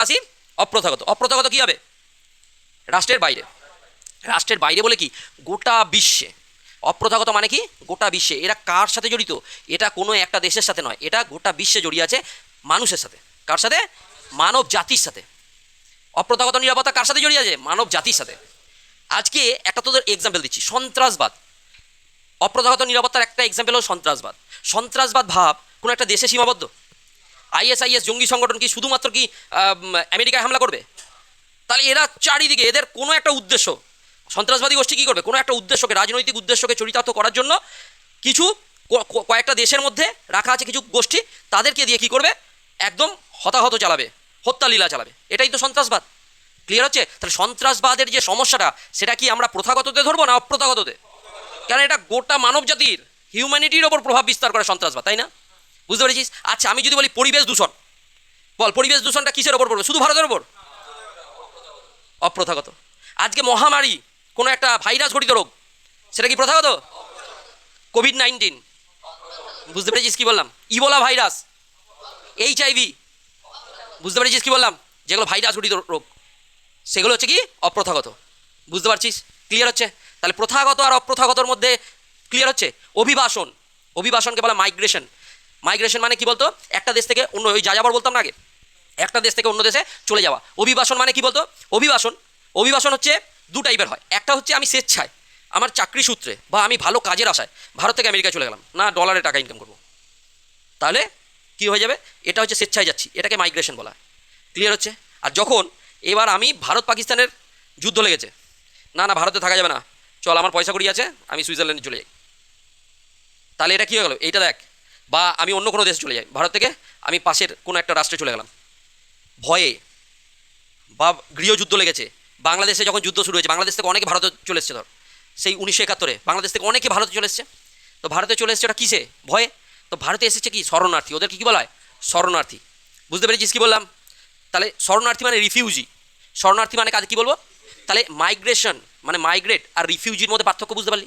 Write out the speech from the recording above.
আসি অপ্রথাগত। অপ্রথাগত কী হবে? রাষ্ট্রের বাইরে। রাষ্ট্রের বাইরে বলে কি? গোটা বিশ্বে। অপ্রথাগত মানে কি? গোটা বিশ্বে। এরা কার সাথে জড়িত? এটা কোনো একটা দেশের সাথে নয়, এটা গোটা বিশ্বে জড়িয়ে আছে মানুষের সাথে। কার সাথে? মানব জাতির সাথে। অপ্রথাগত নিরাপত্তা কার সাথে জড়িয়ে আছে? মানব জাতির সাথে। আজকে একটা তোদের এক্সাম্পল দিচ্ছি, সন্ত্রাসবাদ। অপ্রথাগত নিরাপত্তার একটা এক্সাম্পল হলো সন্ত্রাসবাদ। সন্ত্রাসবাদ ভাব কোনো একটা দেশে সীমাবদ্ধ? আইএসআইএস জঙ্গি সংগঠন কি শুধুমাত্র কি আমেরিকায় হামলা করবে? তাহলে এরা চারিদিকে, এদের কোনো একটা উদ্দেশ্য, সন্ত্রাসবাদী গোষ্ঠী কী করবে? কোনো একটা উদ্দেশ্যকে, রাজনৈতিক উদ্দেশ্যকে চরিতার্থ করার জন্য কিছু কয়েকটা দেশের মধ্যে রাখা আছে কিছু গোষ্ঠী, তাদেরকে দিয়ে কী করবে? একদম হতাহত চালাবে, হত্যালীলা চালাবে। এটাই তো সন্ত্রাসবাদ। ক্লিয়ার হচ্ছে? তাহলে সন্ত্রাসবাদের যে সমস্যাটা, সেটা কি আমরা প্রথাগততে ধরবো না অপ্রথাগততে? কারণ এটা গোটা মানব জাতির, হিউম্যানিটির ওপর প্রভাব বিস্তার করে সন্ত্রাসবাদ, তাই না? বুঝতে পেরেছিস? আচ্ছা, আমি যদি বলি পরিবেশ দূষণ, বল পরিবেশ দূষণটা কিসের ওপর পড়বে? শুধু ভারতের ওপর? অপ্রথাগত। আজকে মহামারী, কোনো একটা ভাইরাস ঘটিত রোগ, সেটা কি প্রথাগত? কোভিড-19, বুঝতে পেরেছিস কি বললাম? ইবোলা ভাইরাস, এইচআইভি, বুঝতে পেরেছিস কি বললাম? যেগুলো ভাইরাস ঘটিত রোগ, সেগুলো হচ্ছে কি? অপ্রথাগত। বুঝতে পারছিস? ক্লিয়ার হচ্ছে? তাহলে প্রথাগত আর অপ্রথাগতর মধ্যে ক্লিয়ার হচ্ছে? অভিবাসন, অভিবাসনকে বলা মাইগ্রেশন। মাইগ্রেশন মানে কি বলতো? একটা দেশ থেকে অন্য, ওই যাযাবর বলতাম না আগে, একটা দেশ থেকে অন্য দেশে চলে যাওয়া। অভিবাসন মানে কি বলতো? অভিবাসন, অভিবাসন হচ্ছে দু টাইপের হয়। একটা হচ্ছে আমি স্বেচ্ছায়, আমার চাকরি সূত্রে বা আমি ভালো কাজের আশায় ভারত থেকে আমেরিকায় চলে গেলাম, না ডলারে টাকা ইনকাম করবো, তাহলে কি হয়ে যাবে? এটা হচ্ছে স্বেচ্ছায় যাচ্ছি, এটাকে মাইগ্রেশন বলা হয়। ক্লিয়ার হচ্ছে? আর যখন এবার আমি ভারত পাকিস্তানের যুদ্ধ লেগেছে, না না ভারতে থাকা যাবে না, চল আমার পয়সা কড়ি আছে, আমি সুইজারল্যান্ডে চলে যাই, তাহলে এটা কী হয়ে গেল? এইটা দেখ। বা আমি অন্য কোনো দেশে চলে যাই, ভারত থেকে আমি পাশের কোনো একটা রাষ্ট্রে চলে গেলাম ভয়ে, বা গৃহযুদ্ধ লেগেছে। বাংলাদেশে যখন যুদ্ধ শুরু হয়েছে, বাংলাদেশ থেকে অনেকে ভারতে চলে এসছে, ধর সেই 1971 বাংলাদেশ থেকে অনেকে ভারতে চলে এসছে। তো ভারতে চলে এসছে ওটা কিসে? ভয়ে। তো ভারতে এসেছে কি? শরণার্থী। ওদেরকে কী বলা হয়? শরণার্থী। বুঝতে পেরেছিস কী বললাম? তাহলে শরণার্থী মানে রিফিউজি। শরণার্থী মানে কাজ কী বলবো? তাহলে মাইগ্রেশন মানে মাইগ্রেট আর রিফিউজির মধ্যে পার্থক্য বুঝতে পারলি?